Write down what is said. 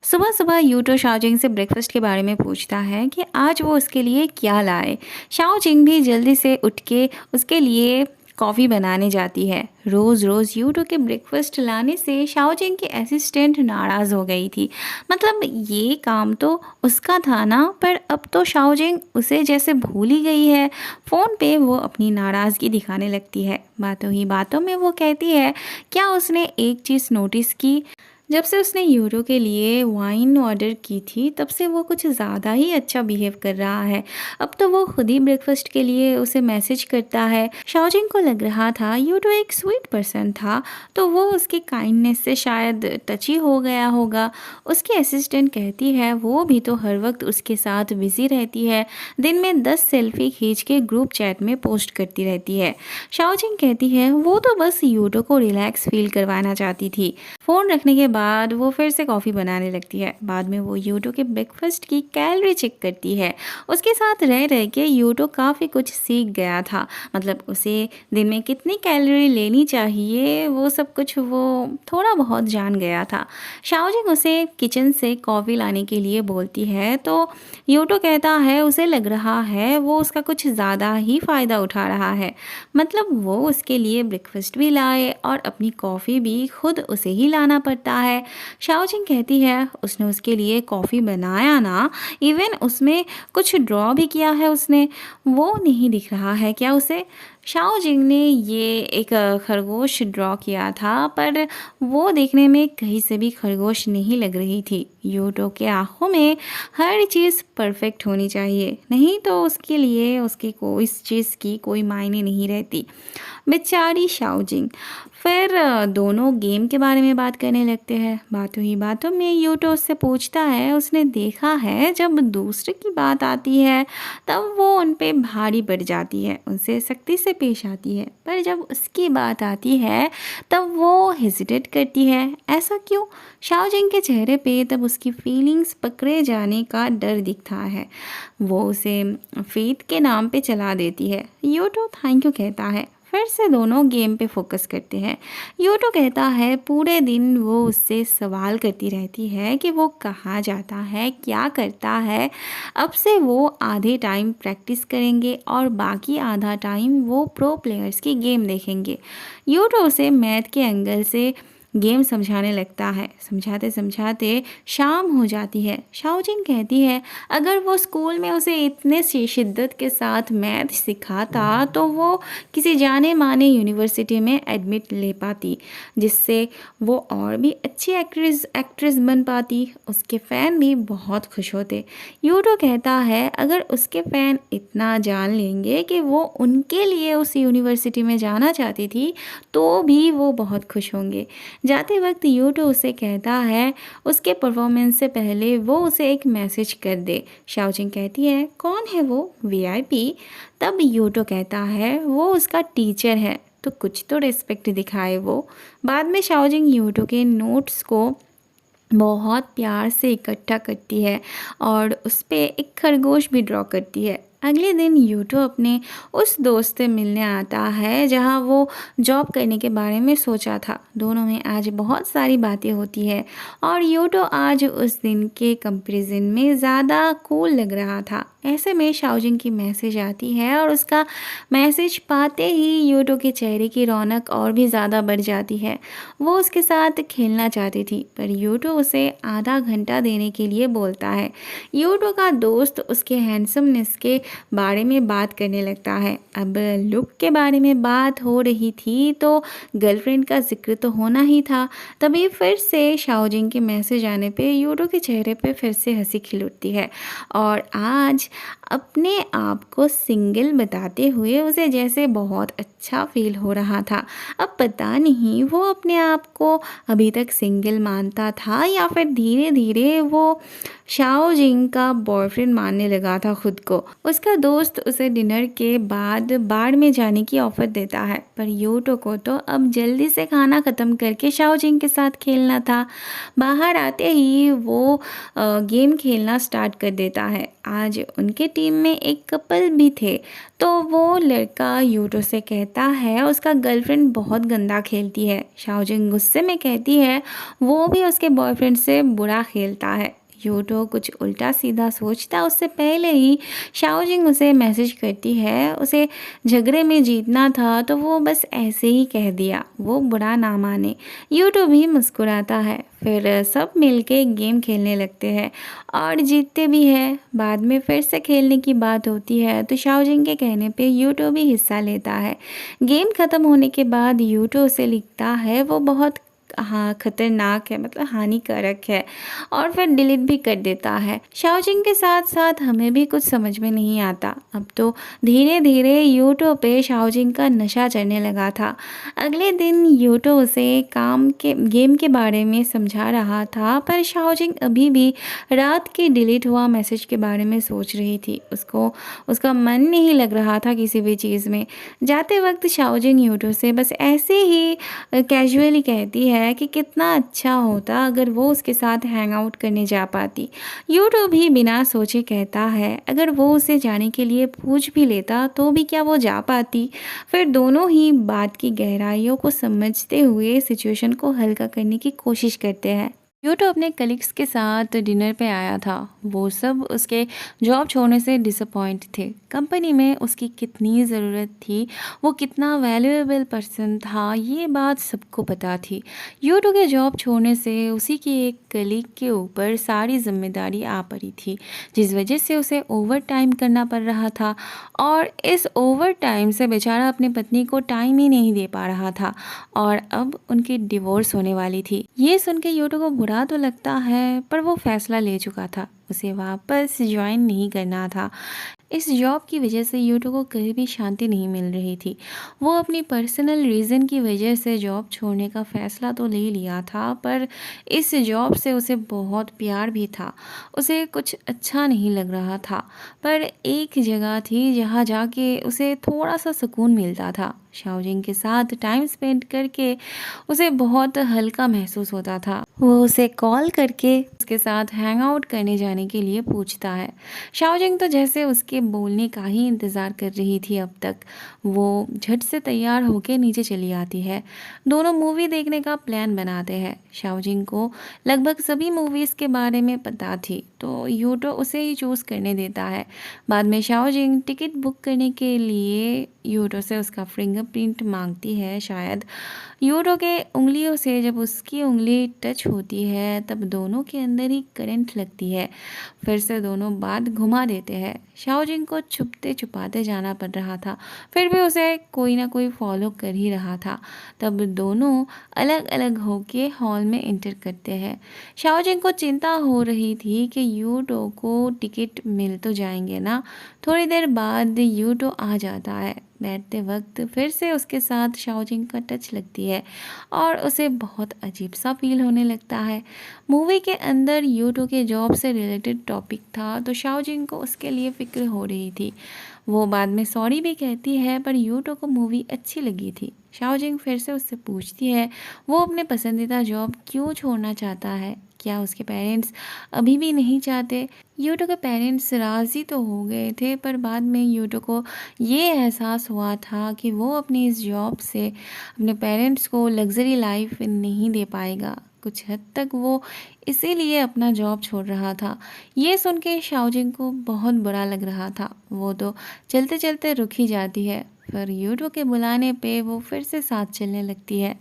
सुबह सुबह यूटो शाओजिंग से ब्रेकफास्ट के बारे में पूछता है कि आज वो उसके लिए क्या लाए। शाओजिंग भी जल्दी से उठ के उसके लिए कॉफ़ी बनाने जाती है। रोज़ रोज़ यूटो के ब्रेकफास्ट लाने से शाओजिंग की असिस्टेंट नाराज़ हो गई थी। मतलब ये काम तो उसका था ना, पर अब तो शाओजिंग उसे जैसे भूल ही गई है। फ़ोन पे वो अपनी नाराज़गी दिखाने लगती है। बातों ही बातों में वो कहती है, क्या उसने एक चीज़ नोटिस की, जब से उसने यूरो के लिए वाइन ऑर्डर की थी तब से वो कुछ ज़्यादा ही अच्छा बिहेव कर रहा है। अब तो वो खुद ही ब्रेकफास्ट के लिए उसे मैसेज करता है। शाओजिंग को लग रहा था यूरो एक स्वीट पर्सन था, तो वो उसके काइंडनेस से शायद टची हो गया होगा। उसकी असिस्टेंट कहती है वो भी तो हर वक्त उसके साथ बिजी रहती है, दिन में 10 सेल्फी खींच के ग्रुप चैट में पोस्ट करती रहती है। शाओजिंग कहती है वो तो बस यूरो को रिलैक्स फील करवाना चाहती थी। फ़ोन रखने के बाद वो फिर से कॉफ़ी बनाने लगती है। बाद में वो यूटो के ब्रेकफास्ट की कैलोरी चेक करती है। उसके साथ रह रह के यूटो काफ़ी कुछ सीख गया था। मतलब उसे दिन में कितनी कैलोरी लेनी चाहिए वो सब कुछ वो थोड़ा बहुत जान गया था। शाओजिंग उसे किचन से कॉफ़ी लाने के लिए बोलती है तो यूटो कहता है उसे लग रहा है वो उसका कुछ ज़्यादा ही फ़ायदा उठा रहा है। मतलब वो उसके लिए ब्रेकफास्ट भी लाए और अपनी कॉफ़ी भी खुद उसे ही लाना पड़ता है। शाओजिंग कहती है उसने उसके लिए कॉफ़ी बनाया ना, इवन उसमें कुछ ड्रॉ भी किया है उसने, वो नहीं दिख रहा है क्या उसे। शाओजिंग ने ये एक खरगोश ड्रॉ किया था, पर वो देखने में कहीं से भी खरगोश नहीं लग रही थी। यूटो के आँखों में हर चीज़ परफेक्ट होनी चाहिए, नहीं तो उसके लिए उसकी कोई इस चीज़ की कोई मायने नहीं रहती। बेचारी शाओजिंग। फिर दोनों गेम के बारे में बात करने लगते हैं। बातों ही बातों में यूटो उससे पूछता है उसने देखा है जब दूसरे की बात आती है तब वो उन पे भारी पड़ जाती है, उनसे सख्ती से पेश आती है, पर जब उसकी बात आती है तब वो हेजिटेट करती है। ऐसा क्यों? शाओजिंग के चेहरे पे तब उसकी फीलिंग्स पकड़े जाने का डर दिखता है। वो उसे फेथ के नाम पे चला देती है। यूटो थैंक यू कहता है। फिर से दोनों गेम पे फोकस करते हैं। यूटो कहता है पूरे दिन वो उससे सवाल करती रहती है कि वो कहाँ जाता है, क्या करता है। अब से वो आधे टाइम प्रैक्टिस करेंगे और बाकी आधा टाइम वो प्रो प्लेयर्स की गेम देखेंगे। यूटो उसे मैथ के एंगल से गेम समझाने लगता है। समझाते समझाते शाम हो जाती है। शाओजिंग कहती है अगर वो स्कूल में उसे इतने से शिद्दत के साथ मैथ सिखाता तो वो किसी जाने माने यूनिवर्सिटी में एडमिट ले पाती, जिससे वो और भी अच्छी एक्ट्रेस बन पाती। उसके फ़ैन भी बहुत खुश होते। यूटो कहता है अगर उसके फ़ैन इतना जान लेंगे कि वो उनके लिए उस यूनिवर्सिटी में जाना चाहती थी तो भी वो बहुत खुश होंगे। जाते वक्त यूटो उसे कहता है उसके परफॉर्मेंस से पहले वो उसे एक मैसेज कर दे। शाओजिंग कहती है कौन है वो, वीआईपी? तब यूटो कहता है वो उसका टीचर है, तो कुछ तो रिस्पेक्ट दिखाए वो। बाद में शाओजिंग यूटो के नोट्स को बहुत प्यार से इकट्ठा करती है और उस पे एक खरगोश भी ड्रॉ करती है। अगले दिन यूटो अपने उस दोस्त से मिलने आता है जहाँ वो जॉब करने के बारे में सोचा था। दोनों में आज बहुत सारी बातें होती है और यूटो आज उस दिन के कंपैरिजन में ज़्यादा कूल लग रहा था। ऐसे में शाओजिंग की मैसेज आती है और उसका मैसेज पाते ही यूटो के चेहरे की रौनक और भी ज़्यादा बढ़ जाती है। वो उसके साथ खेलना चाहती थी, पर यूटो उसे आधा घंटा देने के लिए बोलता है। यूटो का दोस्त उसके हैंडसमनेस के बारे में बात करने लगता है। अब लुक के बारे में बात हो रही थी तो गर्लफ्रेंड का जिक्र तो होना ही था। तभी फिर से शाओजिंग के मैसेज आने पे यूटो के चेहरे पे फिर से हंसी खिल उठती है और आज अपने आप को सिंगल बताते हुए उसे जैसे बहुत अच्छा फील हो रहा था। अब पता नहीं वो अपने आप को अभी तक सिंगल मानता था या फिर धीरे धीरे वो शाओजिंग का बॉयफ्रेंड मानने लगा था खुद को। उसका दोस्त उसे डिनर के बाद बार में जाने की ऑफ़र देता है, पर यूटो को तो अब जल्दी से खाना ख़त्म करके शाओजिंग के साथ खेलना था। बाहर आते ही वो गेम खेलना स्टार्ट कर देता है। आज उनके टीम में एक कपल भी थे, तो वो लड़का यूटो से कहता है उसका गर्लफ्रेंड बहुत गंदा खेलती है। शाओजिंग गुस्से में कहती है वो भी उसके बॉयफ्रेंड से बुरा खेलता है। यूटो कुछ उल्टा सीधा सोचता उससे पहले ही शाओजिंग उसे मैसेज करती है उसे झगड़े में जीतना था तो वो बस ऐसे ही कह दिया, वो बुरा ना माने। यूटो भी मुस्कुराता है। फिर सब मिलके गेम खेलने लगते हैं और जीतते भी हैं। बाद में फिर से खेलने की बात होती है तो शाओजिंग के कहने पे यूटो भी हिस्सा लेता है। गेम ख़त्म होने के बाद यूटो उसे लिखता है वो बहुत हाँ खतरनाक है, मतलब हानिकारक है, और फिर डिलीट भी कर देता है। शाओजिंग के साथ साथ हमें भी कुछ समझ में नहीं आता। अब तो धीरे धीरे यूटो पे शाओजिंग का नशा चढ़ने लगा था। अगले दिन यूटो उसे गेम के बारे में समझा रहा था, पर शाओजिंग अभी भी रात के डिलीट हुआ मैसेज के बारे में सोच रही थी। उसको उसका मन नहीं लग रहा था किसी भी चीज़ में। जाते वक्त शाओजिंग यूटो से बस ऐसे ही कैजुअली कहती है कि कितना अच्छा होता अगर वो उसके साथ हैंग आउट करने जा पाती। यूटो भी बिना सोचे कहता है अगर वो उसे जाने के लिए पूछ भी लेता तो भी क्या वो जा पाती। फिर दोनों ही बात की गहराइयों को समझते हुए सिचुएशन को हल्का करने की कोशिश करते हैं। यूटो अपने कलीग्स के साथ डिनर पे आया था। वो सब उसके जॉब छोड़ने से डिसअपॉइंट थे। कंपनी में उसकी कितनी ज़रूरत थी, वो कितना वैल्यूएबल पर्सन था, ये बात सबको पता थी। यूटो के जॉब छोड़ने से उसी की एक कलीग के ऊपर सारी जिम्मेदारी आ पड़ी थी, जिस वजह से उसे ओवर टाइम करना पड़ रहा था और इस ओवर टाइम से बेचारा अपनी पत्नी को टाइम ही नहीं दे पा रहा था और अब उनकी डिवोर्स होने वाली थी। ये सुन के यूटो को बुरा तो लगता है, पर वो फैसला ले चुका था, उसे वापस ज्वाइन नहीं करना था। इस जॉब की वजह से यूटो को कहीं भी शांति नहीं मिल रही थी। वो अपनी पर्सनल रीज़न की वजह से जॉब छोड़ने का फ़ैसला तो ले लिया था, पर इस जॉब से उसे बहुत प्यार भी था। उसे कुछ अच्छा नहीं लग रहा था, पर एक जगह थी जहाँ जाके उसे थोड़ा सा सुकून मिलता था। शाओजिंग के साथ टाइम स्पेंड करके उसे बहुत हल्का महसूस होता था। वो उसे कॉल करके उसके साथ हैंग आउट करने जाने के लिए पूछता है। शाओजिंग तो जैसे उसके बोलने का ही इंतज़ार कर रही थी अब तक। वो झट से तैयार होकर नीचे चली आती है। दोनों मूवी देखने का प्लान बनाते हैं। शाओजिंग को लगभग सभी मूवीज़ के बारे में पता थी, तो यूटो उसे ही चूज़ करने देता है। बाद में शाओजिंग टिकट बुक करने के लिए यूटो से उसका फिंगरप्रिंट मांगती है। शायद यूटो के उंगलियों से जब उसकी उंगली टच होती है तब दोनों के अंदर ही करंट लगती है। फिर से दोनों बात घुमा देते हैं। शाओजिंग को छुपते छुपाते जाना पड़ रहा था, फिर भी उसे कोई ना कोई फॉलो कर ही रहा था। तब दोनों अलग अलग होके हॉल में एंटर करते हैं। शाओजिंग को चिंता हो रही थी कि यूटो को टिकट मिल तो जाएंगे ना। थोड़ी देर बाद यूटो आ जाता है। बैठते वक्त फिर से उसके साथ शाओजिंग का टच लगती है और उसे बहुत अजीब सा फील होने लगता है। मूवी के अंदर यूटो के जॉब से रिलेटेड टॉपिक था, तो शाओजिंग को उसके लिए फ़िक्र हो रही थी। वो बाद में सॉरी भी कहती है, पर यूटो को मूवी अच्छी लगी थी। शाओजिंग फिर से उससे पूछती है वो अपने पसंदीदा जॉब क्यों छोड़ना चाहता है। क्या उसके पेरेंट्स अभी भी नहीं चाहते। यूटो के पेरेंट्स राज़ी तो हो गए थे, पर बाद में यूटो को ये एहसास हुआ था कि वो अपनी इस जॉब से अपने पेरेंट्स को लग्जरी लाइफ नहीं दे पाएगा। कुछ हद तक वो इसीलिए अपना जॉब छोड़ रहा था। ये सुन के शाओजिंग को बहुत बुरा लग रहा था। वो तो चलते चलते रुक ही जाती है, पर यूटो के बुलाने पे वो फिर से साथ चलने लगती है।